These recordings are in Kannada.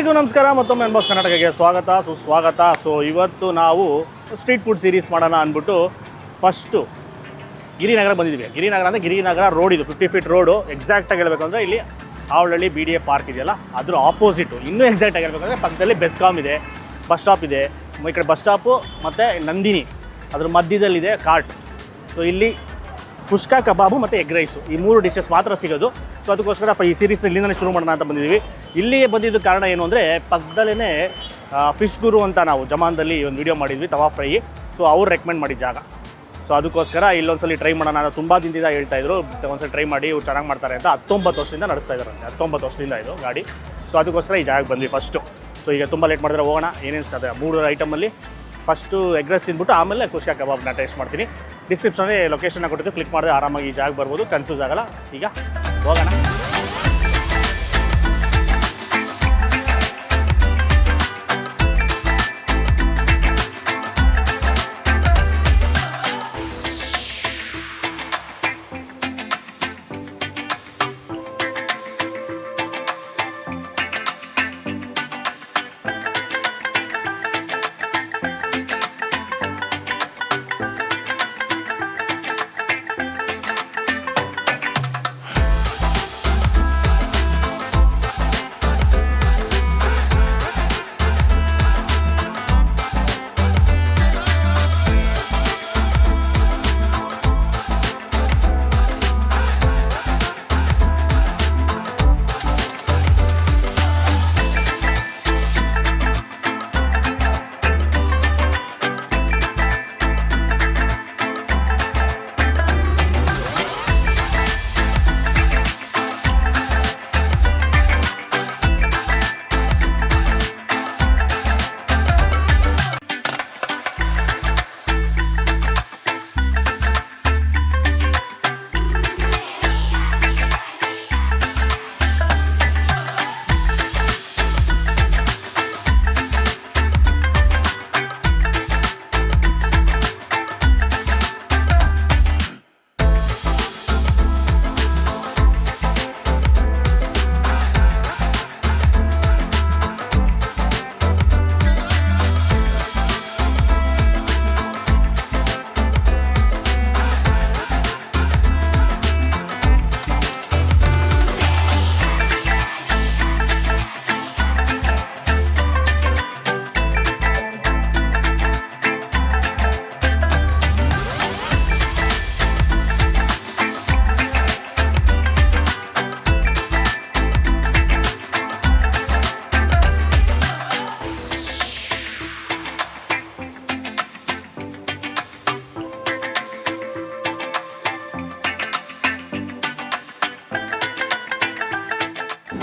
ಎಲ್ಲರಿಗೂ ನಮಸ್ಕಾರ. ಮತ್ತೊಮ್ಮೆ ಅನ್ಬಾಸ್ ಕರ್ನಾಟಕಕ್ಕೆ ಸ್ವಾಗತ ಸುಸ್ವಾಗತ. ಸೊ ಇವತ್ತು ನಾವು ಸ್ಟ್ರೀಟ್ ಫುಡ್ ಸೀರೀಸ್ ಮಾಡೋಣ ಅಂದ್ಬಿಟ್ಟು ಫಸ್ಟು ಗಿರಿನಗರ ಬಂದಿದ್ದೀವಿ. ಗಿರಿನಗರ ಅಂದರೆ ಗಿರಿನಗರ ರೋಡ್, ಇದು 50 ಫೀಟ್ ರೋಡು. ಎಕ್ಸಾಕ್ಟಾಗಿ ಹೇಳಬೇಕಂದ್ರೆ ಇಲ್ಲಿ ಆವಳಹಳ್ಳಿ BDA ಪಾರ್ಕ್ ಇದೆಯಲ್ಲ ಅದ್ರ ಆಪೋಸಿಟು. ಇನ್ನೂ ಎಕ್ಸಾಕ್ಟಾಗಿ ಹೇಳಬೇಕಂದ್ರೆ ಪಕ್ಕದಲ್ಲಿ ಬೆಸ್ಕಾಮ್ ಇದೆ, ಬಸ್ ಸ್ಟಾಪ್ ಇದೆ. ಈ ಕಡೆ ಬಸ್ ಸ್ಟಾಪು ಮತ್ತು ನಂದಿನಿ ಅದ್ರ ಮಧ್ಯದಲ್ಲಿದೆ ಕಾರ್ಟ್. ಸೊ ಇಲ್ಲಿ ಕುಷ್ಕಾ ಕಬಾಬು ಮತ್ತು ಎಗ್ ರೈಸು ಈ 3 ಡಿಶಸ್ ಮಾತ್ರ ಸಿಗೋದು. ಸೊ ಅದಕ್ಕೋಸ್ಕರ ಈ ಸೀರೀಸ್ನ ಇಲ್ಲಿಂದಲೇ ಶುರು ಮಾಡೋಣ ಅಂತ ಬಂದಿದ್ದೀವಿ. ಇಲ್ಲಿಗೆ ಬಂದಿದ್ದು ಕಾರಣ ಏನು ಅಂದರೆ ಪಕ್ಕದಲ್ಲೇ ಫಿಶ್ ಗುರು ಅಂತ ನಾವು ಜಮಾನ್ದಲ್ಲಿ ಒಂದು ವೀಡಿಯೋ ಮಾಡಿದ್ವಿ, ತವಾ ಫ್ರೈ. ಸೊ ಅವ್ರು ರೆಕಮೆಂಡ್ ಮಾಡಿದ ಜಾಗ. ಸೊ ಅದಕ್ಕೋಸ್ಕರ ಇಲ್ಲೊಂದ್ಸಲಿ ಟ್ರೈ ಮಾಡೋಣ ಅಂತ ತುಂಬ ದಿನದಿಂದ ಹೇಳ್ತಾಯಿದ್ರು. ಒಂದ್ಸಲ ಟ್ರೈ ಮಾಡಿ ಇವ್ರು ಚೆನ್ನಾಗಿ ಮಾಡ್ತಾರೆ ಅಂತ 19 ವರ್ಷದಿಂದ ನಡೆಸ್ತಾ ಇದ್ದಾರಂತೆ. 19 ವರ್ಷದಿಂದ ಇದು ಗಾಡಿ. ಸೊ ಅದಕ್ಕೋಸ್ಕರ ಈ ಜಾಗಕ್ಕೆ ಬಂದ್ವಿ ಫಸ್ಟು. ಸೊ ಈಗ ತುಂಬ ಲೇಟ್ ಮಾಡಿದ್ರೆ ಹೋಗೋಣ. ಏನೇನು ಸಾಧ್ಯ 3 ಐಟಮಲ್ಲಿ ಫಸ್ಟು ಎಗ್ ರೈಸ್ ತಿಂದ್ಬಿಟ್ಟು ಆಮೇಲೆ ಕುಷ್ಕಾ ಕಬಾಬ್ನ ಟೇಸ್ಟ್ ಮಾಡ್ತೀನಿ. ಡಿಸ್ಕ್ರಿಪ್ಷನಲ್ಲಿ ಲೊಕೇಶನ್ನ ಕೊಟ್ಟಿದ್ದು, ಕ್ಲಿಕ್ ಮಾಡಿದ್ರೆ ಆರಾಮಾಗಿ ಈ ಜಾಗ ಬರ್ಬೋದು, ಕನ್ಫ್ಯೂಸ್ ಆಗಲ್ಲ. ಈಗ ಹೋಗೋಣ.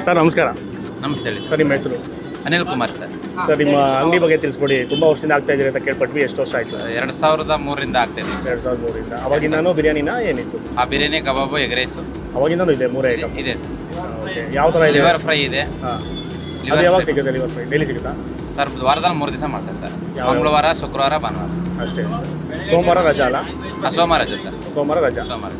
ಸರ್ ನಮಸ್ಕಾರ. ನಮಸ್ತೆ ಹೇಳಿ ಸರ್, ನಿಮ್ಮ ಹೆಸರು? ಅನಿಲ್ ಕುಮಾರ್ ಸರ್. ಸರ್, ನಿಮ್ಮ ಅಂಗಡಿ ಬಗ್ಗೆ ತಿಳಿಸ್ಕೊಡಿ. ತುಂಬ ವರ್ಷದಿಂದ ಆಗ್ತಾ ಇದ್ದೀರಿ ಅಂತ ಕೇಳ್ಪಟ್ವಿ. ಎಷ್ಟು ವರ್ಷ ಆಯಿತು? 2003ರಿಂದ ಆಗ್ತಾ ಇದೆ ಸರ್. 2003ರಿಂದ. ಅವಾಗಿಂದನೂ ಬಿರಿಯಾನಿನ ಏನಿತ್ತು? ಬಿರಿಯಾನಿ, ಕಬಾಬು, ಎಗ್ ರೈಸು ಅವಾಗಿಂದನೂ ಇದೆ 3 ಐಟಮ್ ಇದೆ ಸರ್. ಓಕೆ, ಯಾವ ಥರ ಇದೆ? ಲಿವರ್ ಫ್ರೈ ಇದೆ. ಹಾಂ, ಅದು ಯಾವಾಗ ಸಿಗುತ್ತೆ? ಲಿವರ್ ಫ್ರೈ ಡೈಲಿ ಸಿಗುತ್ತಾ ಸರ್? ವಾರದಲ್ಲಿ 3 ದಿವಸ ಮಾಡ್ತಾರೆ ಸರ್. ಮಂಗಳವಾರ, ಶುಕ್ರವಾರ, ಭಾನುವಾರ ಸರ್. ಅಷ್ಟೇ. ಸೋಮವಾರ ರಜಾ ಅಲ್ಲ? ಸೋಮವಾರ ರಜೆ ಸರ್. ಸೋಮವಾರ ರಜಾ. ಸೋಮವಾರ.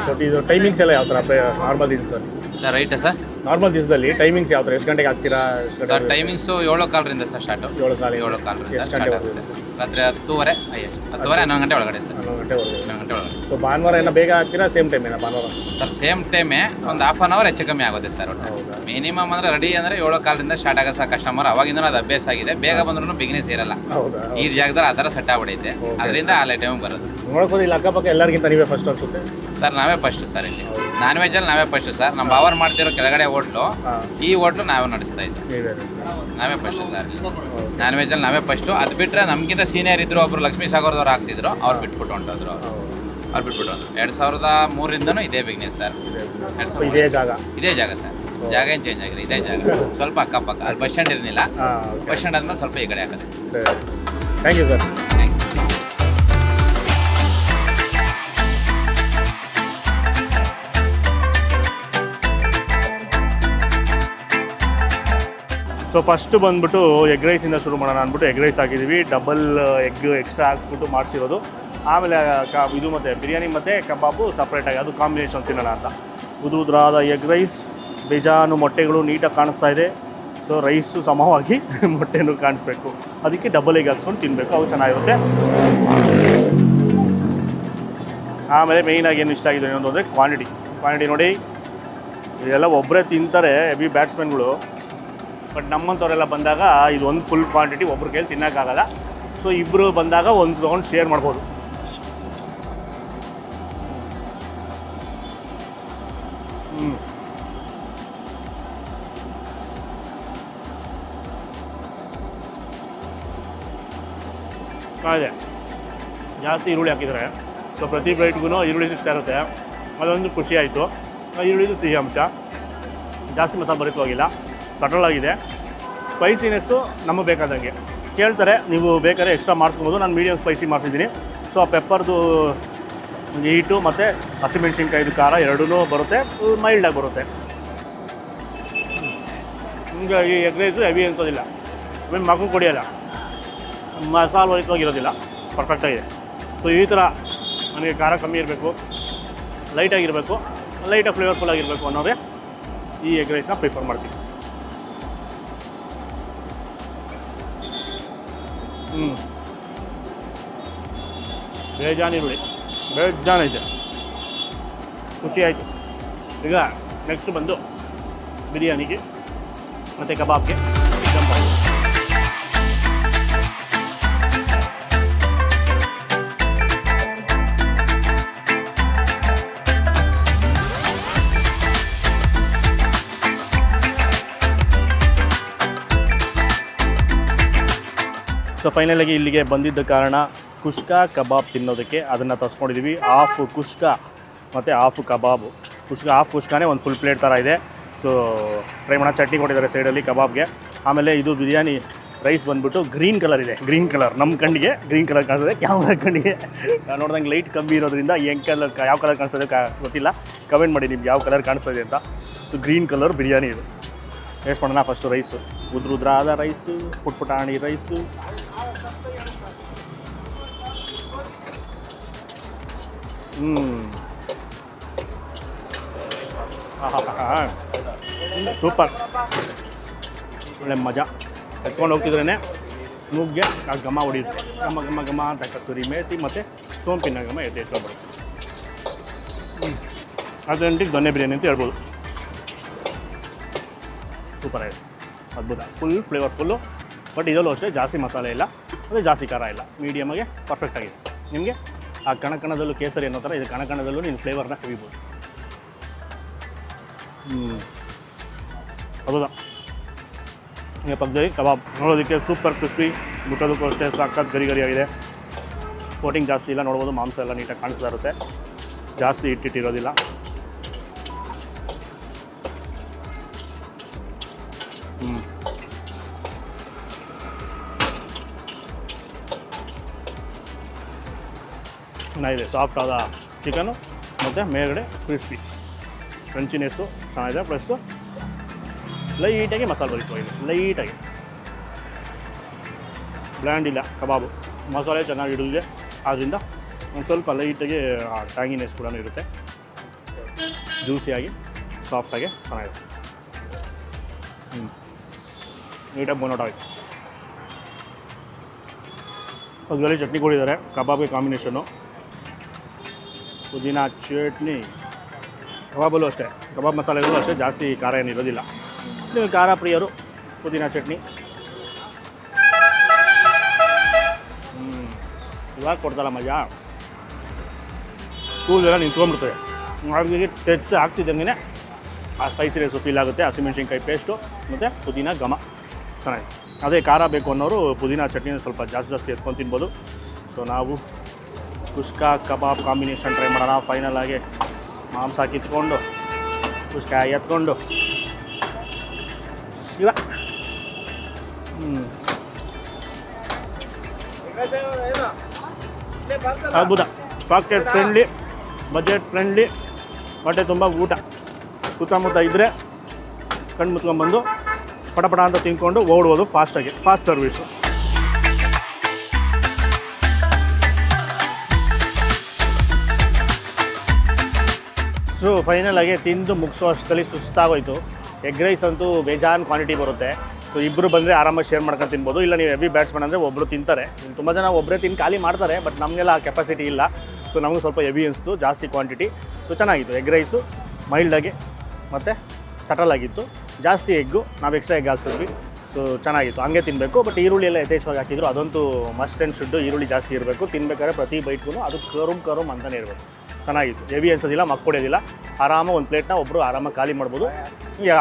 ಸೊ ಇದು ಟೈಮಿಂಗ್ಸ್ ಎಲ್ಲ ಯಾವ ಥರ ನಾರ್ಮಲ್ ದಿವಸದಲ್ಲಿ? ಸರ್ ರೈಟಾ ಸರ್? ನಾರ್ಮಲ್ ದಿವಸದಲ್ಲಿ ಟೈಮಿಂಗ್ಸ್ ಯಾವ ಥರ? ಎಷ್ಟು ಗಂಟೆಗೆ ಆಗ್ತೀರಾ? ಸರ್ ಟೈಮಿಂಗ್ಸು 7:15ರಿಂದ ಸರ್ ಸ್ಟಾರ್ಟು. 7:15. ಎಷ್ಟು ಗಂಟೆ ಆಗುತ್ತೆ? ರಾತ್ರಿ 10:30, 11 ಗಂಟೆ ಒಳಗಡೆ ಸರ್. 11 ಗಂಟೆವರೆಗೆ. 11 ಗಂಟೆ ಒಳಗಡೆ. ಸೊ ಭಾನುವಾರ ಏನೋ ಬೇಗ ಆಗ್ತೀರಾ? ಸೇಮ್ ಟೈಮ್ ಏನೋ ಭಾನುವಾರ? ಸರ್ ಸೇಮ್ ಟೈಮೇ, ಒಂದು ಹಾಫ್ ಆನ್ ಅವರ್ ಹೆಚ್ಚು ಕಮ್ಮಿ ಆಗುತ್ತೆ ಸರ್. ಹೌದಾ? ಮಿನಿಮಮ್ ಅಂದರೆ ರೆಡಿ ಅಂದರೆ 7:15ರಿಂದ ಸ್ಟಾರ್ಟ್ ಆಗೋ ಸರ್ ಕಸ್ಟಮರ್. ಅವಾಗಿಂದ ಅದು ಅಭ್ಯಾಸ ಆಗಿದೆ. ಬೇಗ ಬಂದ್ರೂ ಬಿಗ್ನೆಸ್ ಇರಲ್ಲ. ಹೌದಾ? ಈ ಜಾಗದಲ್ಲಿ ಆ ಥರ ಸೆಟ್ ಆಗ್ಬಿಡೈತೆ. ಅದರಿಂದ ಆ ಟೈಮಿಗೆ ಬರೋದು. ನೋಡ್ಬೋದು ಇಲ್ಲಿ ಅಕ್ಕಪಕ್ಕ ಎಲ್ಲರಿಗಿಂತ ನೀವೇ ಫಸ್ಟ್ ಅನ್ಸುತ್ತೆ. ಸರ್ ನಾವೇ ಫಸ್ಟು ಸರ್. ಇಲ್ಲಿ ನಾನ್ ವೆಜ್ಜಲ್ಲಿ ನಾವೇ ಫಸ್ಟು ಸರ್. ನಮ್ಮ ಬಾವರ್ ಮಾಡ್ತಿರೋ ಕೆಳಗಡೆ ಹೋಟ್ಲು, ಈ ಹೋಟ್ಲು ನಾವೇ ನಡೆಸ್ತಾ ಇದ್ದು. ನಾವೇ ಫಸ್ಟು ಸರ್. ನಾನ್ ವೆಜ್ಜಲ್ಲಿ ನಾವೇ ಫಸ್ಟು. ಅದು ಬಿಟ್ಟರೆ ನಮಗಿಂತ ಸೀನಿಯರ್ ಇದ್ರು, ಒಬ್ರು ಲಕ್ಷ್ಮೀ ಸಾಗರದವ್ರು ಆಗ್ತಿದ್ರು, ಅವ್ರು ಬಿಟ್ಬಿಟ್ಟು ಹೊಂಟೋದ್ರು. ಅವ್ರು ಬಿಟ್ಬಿಟ್ಟು 2003ರಿಂದನೂ ಇದೇ ಬಿಗ್ನೆಸ್ ಸರ್. ಇದೇ ಜಾಗ? ಇದೇ ಜಾಗ ಸರ್. ಜಾಗ ಏನು ಚೇಂಜ್ ಆಗಿದೆ, ಇದೇ ಜಾಗ. ಸ್ವಲ್ಪ ಅಕ್ಕಪಕ್ಕ. ಅಲ್ಲಿ ಬಸ್ ಸ್ಟ್ಯಾಂಡ್ ಇರಲಿಲ್ಲ. ಬಸ್ ಸ್ಟ್ಯಾಂಡ್ ಆದ್ಮೇಲೆ ಸ್ವಲ್ಪ ಈ ಕಡೆ ಹಾಕದೆ. ಸರಿ, thank you sir. Thank you. So first ಬಂದ್ಬಿಟ್ಟು ಎಗ್ ರೈಸಿಂದ ಶುರು ಮಾಡೋಣ ಅಂದ್ಬಿಟ್ಟು ಎಗ್ ರೈಸ್ ಹಾಕಿದ್ದೀವಿ. ಡಬಲ್ ಎಗ್ ಎಕ್ಸ್ಟ್ರಾ ಹಾಕ್ಸ್ಬಿಟ್ಟು ಮಾಡಿಸಿರೋದು. ಆಮೇಲೆ ಇದು ಮತ್ತು ಬಿರಿಯಾನಿ ಮತ್ತು ಕಬಾಬು ಸಪ್ರೇಟಾಗಿ, ಅದು ಕಾಂಬಿನೇಷನ್ ತಿನ್ನೋಣ ಅಂತ. ಉದುರಾದ ಎಗ್ ರೈಸ್, ಬೇಜಾನು ಮೊಟ್ಟೆಗಳು ನೀಟಾಗಿ ಕಾಣಿಸ್ತಾ ಇದೆ. ಸೊ ರೈಸು ಸಮವಾಗಿ ಮೊಟ್ಟೆನೂ ಕಾಣಿಸ್ಬೇಕು, ಅದಕ್ಕೆ ಡಬಲ್ ಎಗ್ ಹಾಕ್ಸ್ಕೊಂಡು ತಿನ್ನಬೇಕು, ಅವು ಚೆನ್ನಾಗಿರುತ್ತೆ. ಆಮೇಲೆ ಮೇಯ್ನಾಗಿ ಏನು ಇಷ್ಟ ಆಗಿದೆ ಇನ್ನೊಂದು ಅಂದರೆ ಕ್ವಾಂಟಿಟಿ ನೋಡಿ, ಇದೆಲ್ಲ ಒಬ್ಬರೇ ತಿಂತಾರೆ ಹೆವಿ ಬ್ಯಾಟ್ಸ್ಮನ್ಗಳು, ಬಟ್ ನಮ್ಮಂಥವರೆಲ್ಲ ಬಂದಾಗ ಇದು ಒಂದು ಫುಲ್ ಕ್ವಾಂಟಿಟಿ ಒಬ್ರ ಕೈಯಲ್ಲಿ ತಿನ್ನೋಕ್ಕಾಗಲ್ಲ. ಸೊ ಇಬ್ಬರು ಬಂದಾಗ ಒಂದು ತೊಗೊಂಡು ಶೇರ್ ಮಾಡ್ಬೋದು. ಇದೆ ಜಾಸ್ತಿ ಈರುಳ್ಳಿ ಹಾಕಿದರೆ, ಸೊ ಪ್ರತಿ ಪ್ಲೇಟ್ಗೂ ಈರುಳ್ಳಿ ಸಿಗ್ತಾ ಇರುತ್ತೆ, ಅದೊಂದು ಖುಷಿ ಆಯಿತು. ಈರುಳ್ಳಿದು ಸಿಹಿ ಅಂಶ, ಜಾಸ್ತಿ ಮಸಾಲೆ ಭರಿತವಾಗಿಲ್ಲ, ಕಟ್ರೋಲಾಗಿದೆ. ಸ್ಪೈಸಿನೆಸ್ಸು ನಮಗೆ ಬೇಕಾದಂಗೆ ಕೇಳ್ತಾರೆ, ನೀವು ಬೇಕಾದ್ರೆ ಎಕ್ಸ್ಟ್ರಾ ಮಾಡಿಸ್ಕೊಬೋದು. ನಾನು ಮೀಡಿಯಮ್ ಸ್ಪೈಸಿ ಮಾಡಿಸಿದ್ದೀನಿ. ಸೊ ಆ ಪೆಪ್ಪರ್ದು ಹೀಟು ಮತ್ತು ಹಸಿಮೆಣ್ಸಿನ್ಕಾಯಿದು ಖಾರ ಎರಡೂ ಬರುತ್ತೆ, ಮೈಲ್ಡಾಗಿ ಬರುತ್ತೆ. ನಿಮಗೆ ಈ ಎಗ್ ರೈಸು ಹೆವಿ ಅನಿಸೋದಿಲ್ಲ, ಆಮೇಲೆ ಮಗು ಕೊಡಿಯಲ್ಲ, ಮಸಾಲೆ ಭರಿತವಾಗಿರೋದಿಲ್ಲ, ಪರ್ಫೆಕ್ಟಾಗಿದೆ. ಸೊ ಈ ಥರ ನನಗೆ ಖಾರ ಕಮ್ಮಿ ಇರಬೇಕು, ಲೈಟಾಗಿರಬೇಕು, ಲೈಟಾಗಿ ಫ್ಲೇವರ್ಫುಲ್ ಆಗಿರಬೇಕು ಅನ್ನೋದೇ ಈ ಎಗ್ ರೈಸ್ನ ಪ್ರಿಫರ್ ಮಾಡ್ತೀನಿ. ಬೇಜಾನಿರುಳ್ಳಿ ಬೇಜಾನೈತೆ, ಖುಷಿ ಆಯಿತು. ಈಗ ನೆಕ್ಸ್ಟ್ ಬಂದು ಬಿರಿಯಾನಿಗೆ ಮತ್ತು ಕಬಾಬ್ಗೆ ಜಂಪ್ ಆಗೋದು. ಸೊ ಫೈನಲಾಗಿ ಇಲ್ಲಿಗೆ ಬಂದಿದ್ದ ಕಾರಣ ಕುಷ್ಕಾ ಕಬಾಬ್ ತಿನ್ನೋದಕ್ಕೆ ಅದನ್ನು ತರಿಸ್ಕೊಂಡಿದ್ದೀವಿ. ಹಾಫ್ ಕುಷ್ಕಾ ಮತ್ತು ಹಾಫ್ ಕಬಾಬು. ಹಾಫ್ ಕುಷ್ಕಾನೇ ಒಂದು ಫುಲ್ ಪ್ಲೇಟ್ ಥರ ಇದೆ. ಸೊ ಫ್ರೈ ಮಾಡೋ ಚಟ್ನಿ ಕೊಟ್ಟಿದ್ದಾರೆ ಸೈಡಲ್ಲಿ ಕಬಾಬ್ಗೆ. ಆಮೇಲೆ ಇದು ಬಿರಿಯಾನಿ ರೈಸ್ ಬಂದುಬಿಟ್ಟು ಗ್ರೀನ್ ಕಲರ್ ಇದೆ. ಗ್ರೀನ್ ಕಲರ್ ನಮ್ಮ ಕಣ್ಣಿಗೆ ಗ್ರೀನ್ ಕಲರ್ ಕಾಣಿಸ್ತದೆ, ಕ್ಯಾಮ್ರಾ ಕಣ್ಣಿಗೆ ನಾನು ನೋಡ್ದಂಗೆ ಲೈಟ್ ಕಮ್ಮಿ ಇರೋದ್ರಿಂದ ಯಾವ ಕಲರ್ ಕಾಣಿಸ್ತದೆ ಗೊತ್ತಿಲ್ಲ. ಕಮೆಂಟ್ ಮಾಡಿ ನಿಮ್ಗೆ ಯಾವ ಕಲರ್ ಕಾಣಿಸ್ತದೆ ಅಂತ. ಸೊ ಗ್ರೀನ್ ಕಲರ್ ಬಿರಿಯಾನಿ ಇದು. ಟೇಸ್ಟ್ ಮಾಡೋಣ. ಫಸ್ಟು ರೈಸು, ಉದ್ರುದ್ರಾದ ರೈಸು, ಪುಟ್ಪುಟಾಣಿ ರೈಸು. ಸೂಪರ್, ಒಳ್ಳೆ ಮಜಾ. ಎತ್ಕೊಂಡು ಹೋಗ್ತಿದ್ರೇ ಮೂಗ್ಗೆ ಆ ಘಮ ಹೊಡಿಯುತ್ತೆ, ಘಮ ಘಮ ಘಮ ಅಂತ ಕಸೂರಿ ಮೇಥಿ ಮತ್ತು ಸೋಂಪಿನ ಘಮ ಎದ್ದೇಳ್ಸ್ಕೊಬಿಡಿ. ಅದರಂಟಿಗೆ ದೊನ್ನೆ ಬಿರಿಯಾನಿ ಅಂತ ಹೇಳ್ಬೋದು. ಸೂಪರ್ ಆಗಿದೆ, ಅದ್ಭುತ, ಫುಲ್ ಫ್ಲೇವರ್ಫುಲ್ಲು. ಬಟ್ ಇದರಲ್ಲೂ ಅಷ್ಟೇ ಜಾಸ್ತಿ ಮಸಾಲೆ ಇಲ್ಲ, ಮತ್ತು ಜಾಸ್ತಿ ಖಾರ ಇಲ್ಲ, ಮೀಡಿಯಮಾಗೆ ಪರ್ಫೆಕ್ಟಾಗಿದೆ. ನಿಮಗೆ ಆ ಕಣಕಣದಲ್ಲೂ ಕೇಸರಿ ಅನ್ನೋ ಥರ ಇದು ಕಣಕಣದಲ್ಲೂ ನೀನು ಫ್ಲೇವರ್ನ ಸವಿಬೋದು. ಹೌದಾ. ಈಗ ಪಕ್ಕದಲ್ಲಿ ಕಬಾಬ್ ನೋಡೋದಕ್ಕೆ ಸೂಪರ್ ಕ್ರಿಸ್ಪಿ, ಮುಟ್ಟೋದಕ್ಕೂ ಅಷ್ಟೇ ಸಖತ್ ಗರಿ ಗರಿಯಾಗಿದೆ. ಕೋಟಿಂಗ್ ಜಾಸ್ತಿ ಇಲ್ಲ, ನೋಡ್ಬೋದು ಮಾಂಸ ಎಲ್ಲ ನೀಟಾಗಿ ಕಾಣಿಸ್ತಾ ಇರುತ್ತೆ, ಜಾಸ್ತಿ ಇಟ್ಟಿರೋದಿಲ್ಲ. ಚೆನ್ನಾಗಿದೆ, ಸಾಫ್ಟ್ ಆದ ಚಿಕನು ಮತ್ತು ಮೇಲ್ಗಡೆ ಕ್ರಿಸ್ಪಿ ಕ್ರಂಚಿನೆಸ್ಸು ಚೆನ್ನಾಗಿದೆ. ಪ್ಲಸ್ಸು ಲೈಟಾಗಿ ಮಸಾಲೆ ಭರಿತವಾಗಿದೆ, ಲೈಟಾಗಿ ಬ್ಲ್ಯಾಂಡ್ ಇಲ್ಲ ಕಬಾಬು, ಮಸಾಲೆ ಚೆನ್ನಾಗಿ ಹಿಡಿದಿದೆ. ಆದ್ದರಿಂದ ಒಂದು ಸ್ವಲ್ಪ ಲೈಟಾಗಿ ಟ್ಯಾಂಗಿನೆಸ್ ಕೂಡ ಇರುತ್ತೆ, ಜ್ಯೂಸಿಯಾಗಿ ಸಾಫ್ಟಾಗಿ ಚೆನ್ನಾಗಿದೆ. ನೀಟಾಗಿ ಬೋನೌಟ್ ಆಯಿತು. ಪಕ್ಕದಲ್ಲಿ ಚಟ್ನಿ ಕೊಟ್ಟಿದ್ದಾರೆ, ಕಬಾಬ್ಗೆ ಕಾಂಬಿನೇಷನ್ನು ಪುದೀನ ಚಟ್ನಿ. ಕಬಾಬಲ್ಲೂ ಅಷ್ಟೇ, ಕಬಾಬ್ ಮಸಾಲೆಗಳು ಅಷ್ಟೇ ಜಾಸ್ತಿ ಖಾರ ಏನಿರೋದಿಲ್ಲ. ನೀವು ಖಾರ ಪ್ರಿಯರು ಪುದೀನ ಚಟ್ನಿ ಇವಾಗ ಕೊಡ್ತಲ್ಲ ಮಜಾ, ಕೂದಲೆಲ್ಲ ನಿಂತ್ಕೊಂಡ್ಬಿಡ್ತದೆ. ಹಾಗಾಗಿ ಟಚ್ ಆಗ್ತಿದ್ದಂಗೆ ಆ ಸ್ಪೈಸಿನೆಸ್ಸು ಫೀಲ್ ಆಗುತ್ತೆ. ಹಸಿಮೆಣ್ಸಿನ್ಕಾಯಿ ಪೇಸ್ಟು ಮತ್ತು ಪುದೀನ ಘಮ ಚೆನ್ನಾಗಿದೆ. ಅದೇ ಖಾರ ಬೇಕು ಅನ್ನೋರು ಪುದೀನ ಚಟ್ನಿನ ಸ್ವಲ್ಪ ಜಾಸ್ತಿ ಎತ್ಕೊಂಡು ತಿನ್ಬೋದು. ಸೊ ನಾವು ಕುಷ್ಕಾ ಕಬಾಬ್ ಕಾಂಬಿನೇಷನ್ ಟ್ರೈ ಮಾಡೋಣ. ಫೈನಲ್ ಆಗಿ ಮಾಂಸ ಕಿತ್ಕೊಂಡು ಕುಷ್ಕಾ ಎತ್ಕೊಂಡು ಶಿವ ಅದ್ಭುತ. ಪಾಕೆಟ್ ಫ್ರೆಂಡ್ಲಿ, ಬಜೆಟ್ ಫ್ರೆಂಡ್ಲಿ, ಹೊಟ್ಟೆ ತುಂಬ ಊಟ. ಸುತ್ತಮುತ್ತ ಇದ್ದರೆ ಕಣ್ಣು ಮುಚ್ಕೊಂಡ್ಬಂದು ಪಟಪಟ ಅಂತ ತಿನ್ಕೊಂಡು ಓಡ್ಬೋದು ಫಾಸ್ಟಾಗಿ. Fast service. ಸೊ ಫೈನಲ್ ಆಗಿ ತಿಂದು ಮುಗಿಸೋ ಅಷ್ಟರಲ್ಲಿ ಸುಸ್ತಾಗೋಯ್ತು. ಎಗ್ ರೈಸ್ ಅಂತೂ ಬೇಜಾನ್ ಕ್ವಾಂಟಿಟಿ ಬರುತ್ತೆ. ಸೊ ಇಬ್ಬರು ಬಂದರೆ ಆರಾಮಾಗಿ ಶೇರ್ ಮಾಡ್ಕೊಂಡು ತಿನ್ಬೋದು. ಇಲ್ಲ ನೀವು ಹೆವಿ ಬ್ಯಾಟ್ಸ್ಮನ್ ಅಂದರೆ ಒಬ್ಬರು ತಿಂತಾರೆ, ತುಂಬ ಜನ ಒಬ್ಬರೇ ತಿಂದು ಖಾಲಿ ಮಾಡ್ತಾರೆ. ಬಟ್ ನಮಗೆಲ್ಲ ಆ ಕೆಪಾಸಿಟಿ ಇಲ್ಲ. ಸೊ ನಮಗೂ ಸ್ವಲ್ಪ ಹೆವಿ ಅನಿಸ್ತು, ಜಾಸ್ತಿ ಕ್ವಾಂಟಿಟಿ. ಸೊ ಚೆನ್ನಾಗಿತ್ತು. ಎಗ್ ರೈಸು ಮೈಲ್ಡಾಗಿ ಮತ್ತು ಸಟಲ್ ಆಗಿತ್ತು. ಜಾಸ್ತಿ ಎಗ್ಗು, ನಾವು ಎಕ್ಸ್ಟ್ರಾ ಎಗ್ ಹಾಕ್ಸಿದ್ವಿ. ಸೊ ಚೆನ್ನಾಗಿತ್ತು, ಹಂಗೆ ತಿನ್ನಬೇಕು. ಬಟ್ ಈರುಳ್ಳಿ ಎಲ್ಲ ಯಥೇಚ್ಛವಾಗಿ ಹಾಕಿದ್ರು, ಅದಂತೂ ಮಸ್ಟ್ ಆ್ಯಂಡ್ ಶುಡ್ಡು. ಈರುಳ್ಳಿ ಜಾಸ್ತಿ ಇರಬೇಕು, ತಿನ್ಬೇಕಾದ್ರೆ ಪ್ರತಿ ಬೈಟ್ಗೂ ಅದು ಕರುಮ್ ಅಂತಲೇ ಇರಬೇಕು. ಚೆನ್ನಾಗಿತ್ತು, ಹೆವಿ ಅನ್ಸೋದಿಲ್ಲ, ಮಕ್ಕೊಡೋದಿಲ್ಲ. ಆರಾಮಾಗಿ ಒಂದು ಪ್ಲೇಟ್ನ ಒಬ್ಬರು ಆರಾಮಾಗಿ ಖಾಲಿ ಮಾಡ್ಬೋದು,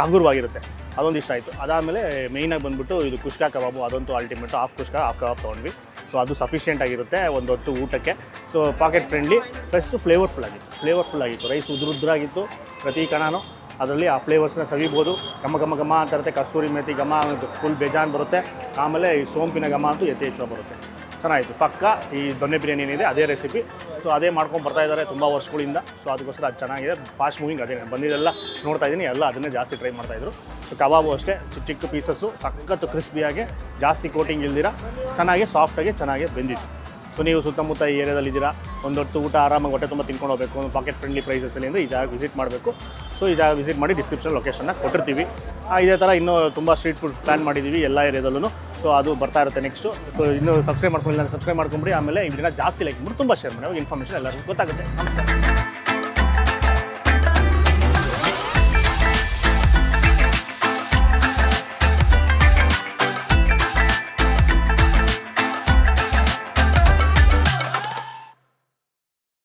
ಹಗುರವಾಗಿರುತ್ತೆ. ಅದೊಂದು ಇಷ್ಟ ಆಯಿತು. ಅದಾದಮೇಲೆ ಮೇಯ್ನಾಗಿ ಬಂದುಬಿಟ್ಟು ಇದು ಕುಷ್ಕಾ ಕಬಾಬು, ಅದಂತೂ ಅಲ್ಟಿಮೇಟು. ಹಾಫ್ ಕುಷ್ಕಾ ಹಾಫ್ ಕಬಾಬ್ ತೊಗೊಂಡ್ವಿ. ಸೊ ಅದು ಸಫಿಷಿಯೆಂಟ್ ಆಗಿರುತ್ತೆ ಒಂದು ಹೊತ್ತು ಊಟಕ್ಕೆ. So packet friendly plus flavourful ಆಗಿತ್ತು. ರೈಸ್ ಉದ್ರಾಗಿತ್ತು, ಪ್ರತಿ ಕಣನೂ ಅದರಲ್ಲಿ ಆ ಫ್ಲೇವರ್ಸ್ನ ಸವಿಬೋದು. ಘಮ ಅಂತ ಇರುತ್ತೆ, ಕಸ್ತೂರಿ ಮೇಥಿ ಘಮ ಫುಲ್ ಬೇಜಾನ್ ಬರುತ್ತೆ. ಆಮೇಲೆ ಈ ಸೋಂಪಿನ ಘಮ ಅಂತೂ ಯಥೇಚ್ಛವಾಗಿ ಬರುತ್ತೆ. ಚೆನ್ನಾಗಿತ್ತು. ಪಕ್ಕ ಈ ದೊನ್ನೆ ಬಿರಿಯಾನಿ ಏನಿದೆ ಅದೇ ರೆಸಿಪಿ. ಸೊ ಅದೇ ಮಾಡ್ಕೊಂಡು ಬರ್ತಾ ಇದ್ದಾರೆ ತುಂಬ ವರ್ಷಗಳಿಂದ. ಸೊ ಅದಕ್ಕೋಸ್ಕರ ಅದು ಚೆನ್ನಾಗಿದೆ, ಫಾಸ್ಟ್ ಮೂವಿಂಗ್. ಅದೇ ಬಂದಿದ್ದೆಲ್ಲ ನೋಡ್ತಾ ಇದ್ದೀನಿ, ಎಲ್ಲ ಅದನ್ನೇ ಜಾಸ್ತಿ ಟ್ರೈ ಮಾಡ್ತಾಯಿದ್ರು. ಸೊ ಕಬಾಬು ಅಷ್ಟೇ ಚಿಕ್ಕ ಚಿಕ್ಕ ಪೀಸಸ್ಸು, ಸಖತ್ತು ಕ್ರಿಸ್ಪಿಯಾಗಿ, ಜಾಸ್ತಿ ಕೋಟಿಂಗ್ ಇಲ್ದಿರ ಚೆನ್ನಾಗಿ ಸಾಫ್ಟಾಗಿ ಚೆನ್ನಾಗಿ ಬೆಂದಿತ್ತು. ಸೊ ನೀವು ಸುತ್ತಮುತ್ತ ಈ ಏರಿಯಾದಲ್ಲಿದ್ದೀರಾ, ಒಂದು ಹೊತ್ತು ಊಟ ಆರಾಮಾಗಿ ಹೊಟ್ಟೆ ತುಂಬ ತಿನ್ಕೊಂಡು ಹೋಗಬೇಕು, ಒಂದು ಪಾಕೆಟ್ ಫ್ರೆಂಡ್ಲಿ ಪ್ರೈಸಸ್ಸಲ್ಲಿ ಅಂದರೆ ಈ ಜಾಗ ವಿಸಿಟ್ ಮಾಡಬೇಕು. ಸೊ ಈ ಜಾಗ ವಿಸಿಟ್ ಮಾಡಿ ಡಿಸ್ಕ್ರಿಪ್ಷನ್ ಲೊಕೇಶನ್ನ ಕೊಟ್ಟಿರ್ತೀವಿ. ಇದೇ ಥರ ಇನ್ನೂ ತುಂಬ ಸ್ಟ್ರೀಟ್ ಫುಡ್ ಪ್ಲ್ಯಾನ್ ಮಾಡಿದ್ದೀವಿ ಎಲ್ಲ ಏರಿಯಾದಲ್ಲೂ. ಸೊ ಅದು ಬರ್ತಾ ಇರುತ್ತೆ ನೆಕ್ಸ್ಟು. ಸೊ ಇನ್ನೂ ಸಬ್ಸ್ಕ್ರೈಬ್ ಮಾಡ್ಕೊಂಡಿಲ್ಲ, ಸಬ್ಸ್ಕ್ರೈಬ್ ಮಾಡ್ಕೊಂಬಿಡಿ. ಆಮೇಲೆ ಇದನ್ನ ಜಾಸ್ತಿ ಲೈಕ್ ಮಾಡಿ ತುಂಬ ಶೇರ್ ಮಾಡಿ, ಇನ್ಫಾರ್ಮೇಷನ್ ಎಲ್ಲರಿಗೂ ಗೊತ್ತಾಗುತ್ತೆ. ನಮಸ್ಕಾರ.